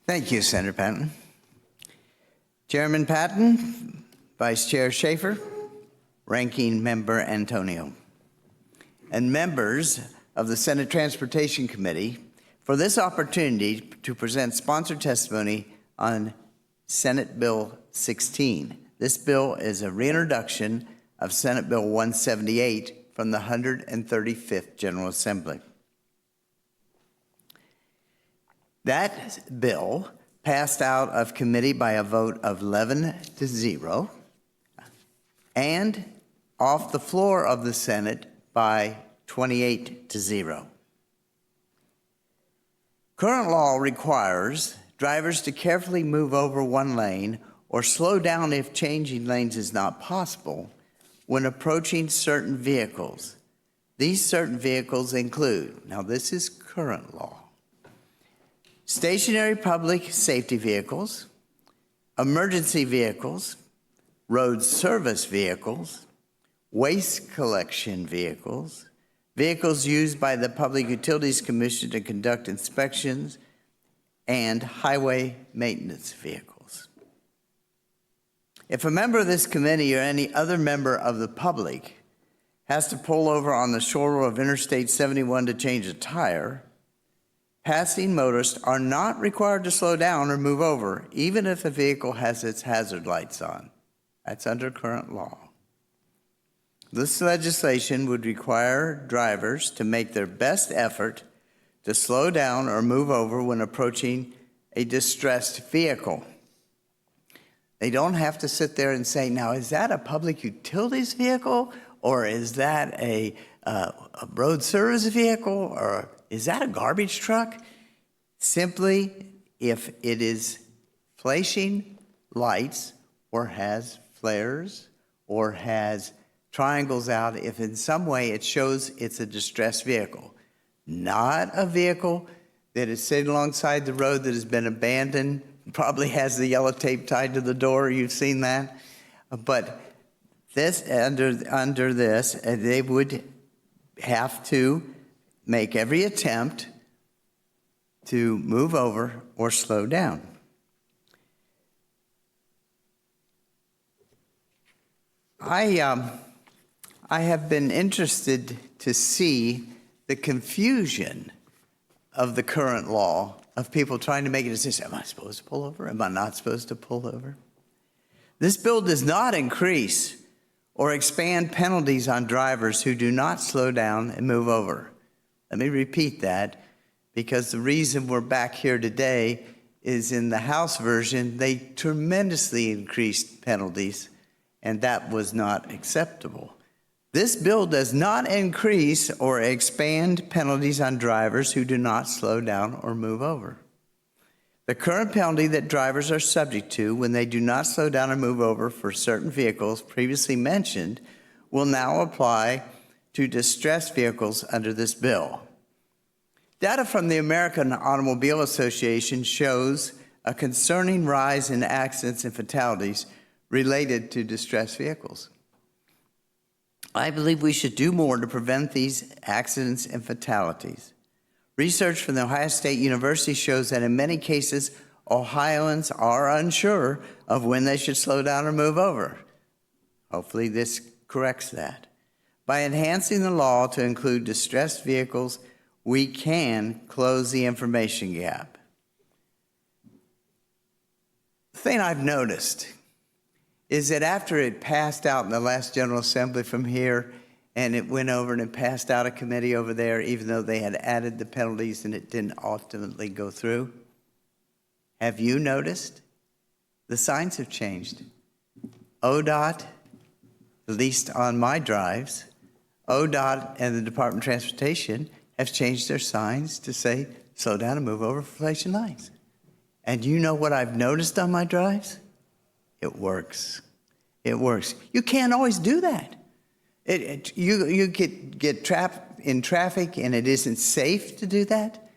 Thank you, Senator Patton. Chairman Patton, Vice Chair Schaefer, Ranking Member Antonio, and members of the Senate Transportation Committee for this opportunity to present sponsored testimony on Senate Bill 16. This bill is a reintroduction of Senate Bill 178 from the 135th General Assembly. That bill passed out of committee by a vote of 11-0 and off the floor of the Senate by 28-0. Current law requires drivers to carefully move over one lane or slow down if changing lanes is not possible when approaching certain vehicles. These certain vehicles include, now this is current law, stationary public safety vehicles, emergency vehicles, road service vehicles, waste collection vehicles, vehicles used by the Public Utilities Commission to conduct inspections, and highway maintenance vehicles. If a member of this committee or any other member of the public has to pull over on the shoulder of Interstate 71 to change a tire, passing motorists are not required to slow down or move over, even if the vehicle has its hazard lights on. That's under current law. This legislation would require drivers to make their best effort to slow down or move over when approaching a distressed vehicle. They don't have to sit there and say, now, is that a public utilities vehicle, or is that a road service vehicle, or is that a garbage truck? Simply, if it is flashing lights or has flares or has triangles out, if in some way it shows it's a distressed vehicle, not a vehicle that is sitting alongside the road that has been abandoned, probably has the yellow tape tied to the door, you've seen that. But this, under this, they would have to make every attempt to move over or slow down. I have been interested to see the confusion of the current law of people trying to make a decision. Am I supposed to pull over? Am I not supposed to pull over? This bill does not increase or expand penalties on drivers who do not slow down and move over. Let me repeat that, because the reason we're back here today is in the House version, they tremendously increased penalties, and that was not acceptable. This bill does not increase or expand penalties on drivers who do not slow down or move over. The current penalty that drivers are subject to when they do not slow down or move over for certain vehicles previously mentioned will now apply to distressed vehicles under this bill. Data from the American Automobile Association shows a concerning rise in accidents and fatalities related to distressed vehicles. I believe we should do more to prevent these accidents and fatalities. Research from the Ohio State University shows that in many cases, Ohioans are unsure of when they should slow down or move over. Hopefully this corrects that. By enhancing the law to include distressed vehicles, we can close the information gap. The thing I've noticed is that after it passed out in the last General Assembly from here, and it went over and it passed out a committee over there, even though they had added the penalties and it didn't ultimately go through, have you noticed? The signs have changed. ODOT, at least on my drives, ODOT and the Department of Transportation have changed their signs to say, slow down and move over for flashing lights. And you know what I've noticed on my drives? It works. It works. You can't always do that. You get trapped in traffic and it isn't safe to do that.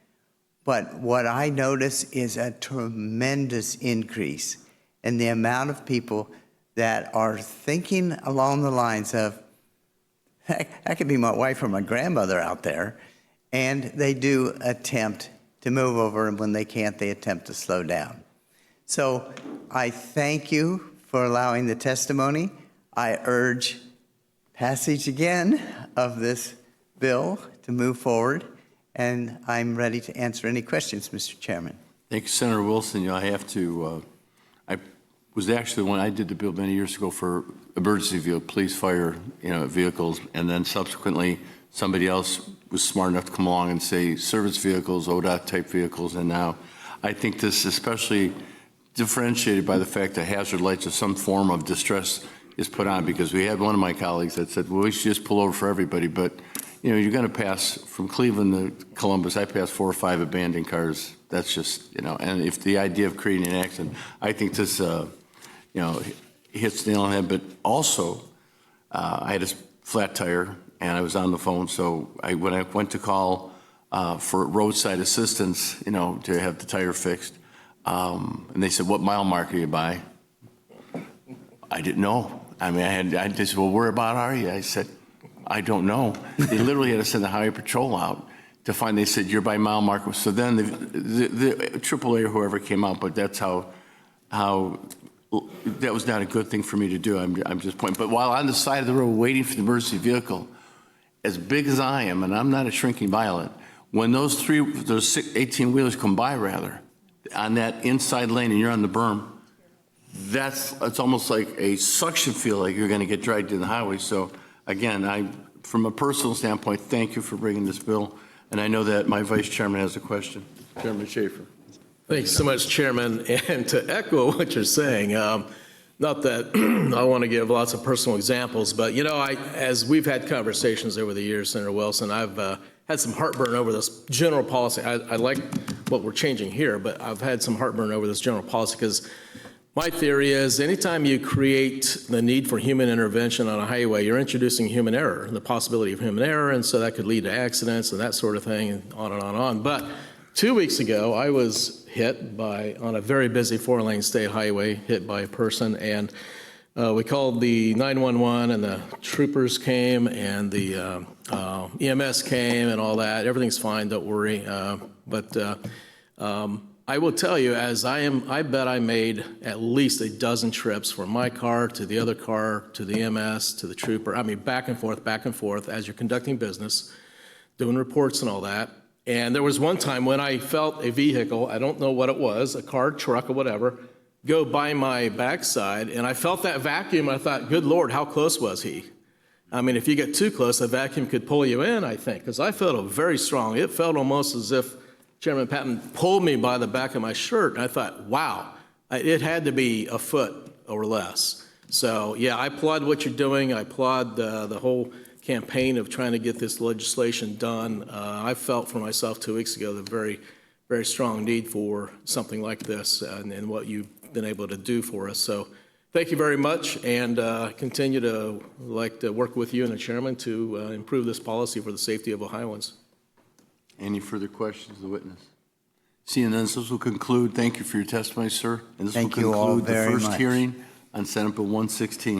But what I notice is a tremendous increase in the amount of people that are thinking along the lines of, that could be my wife or my grandmother out there, and they do attempt to move over, and when they can't, they attempt to slow down. So I thank you for allowing the testimony. I urge passage again of this bill to move forward, and I'm ready to answer any questions, Mr. Chairman. Thank you, Senator Wilson. I have to, I was actually, when I did the bill many years ago for emergency vehicle, police, fire, vehicles, and then subsequently somebody else was smart enough to come along and say service vehicles, ODOT type vehicles, and now I think this is especially differentiated by the fact that hazard lights of some form of distress is put on, because we had one of my colleagues that said, well, we should just pull over for everybody, but you're going to pass from Cleveland to Columbus. I passed 4 or 5 abandoned cars. That's just, and if the idea of creating an accident, I think this, hits the nail on the head. But also, I had a flat tire and I was on the phone. So when I went to call for roadside assistance, to have the tire fixed, and they said, what mile marker you by? I didn't know. I mean, I just said, well, where about are you? I said, I don't know. They literally had to send the highway patrol out to find. They said, you're by mile marker. So then the AAA or whoever came out, but that's how that was not a good thing for me to do. I'm just pointing. But while on the side of the road waiting for the emergency vehicle, as big as I am, and I'm not a shrinking violet, when those 18-wheelers come by, rather, on that inside lane and you're on the berm, it's almost like a suction feel, like you're going to get dragged in the highway. So again, from a personal standpoint, thank you for bringing this bill. And I know that my vice chairman has a question. Chairman Schaefer. Thanks so much, Chairman. And to echo what you're saying, not that I want to give lots of personal examples, but as we've had conversations over the years, Senator Wilson, I've had some heartburn over this general policy. I like what we're changing here, but I've had some heartburn over this general policy because my theory is anytime you create the need for human intervention on a highway, you're introducing human error, the possibility of human error, and so that could lead to accidents and that sort of thing, and on and on and on. But 2 weeks ago, I was hit on a very busy 4-lane state highway, hit by a person, and we called the 911, and the troopers came, and the EMS came, and all that. Everything's fine, don't worry. I will tell you, I bet I made at least a dozen trips from my car to the other car, to the EMS, to the trooper. I mean, back and forth as you're conducting business, doing reports and all that. And there was one time when I felt a vehicle, I don't know what it was, a car, truck, or whatever, go by my backside, and I felt that vacuum, and I thought, good Lord, how close was he? I mean, if you get too close, the vacuum could pull you in, I think, because I felt it very strong. It felt almost as if Chairman Patton pulled me by the back of my shirt, and I thought, wow, it had to be a foot or less. So, yeah, I applaud what you're doing. I applaud the whole campaign of trying to get this legislation done. I felt for myself 2 weeks ago the very, very strong need for something like this and what you've been able to do for us. So thank you very much, and continue to work with you and the chairman to improve this policy for the safety of Ohioans. Any further questions of the witness? Seeing none, this will conclude. Thank you for your testimony, sir. And this Thank will you all conclude the very first much. hearing on Senate Bill 116.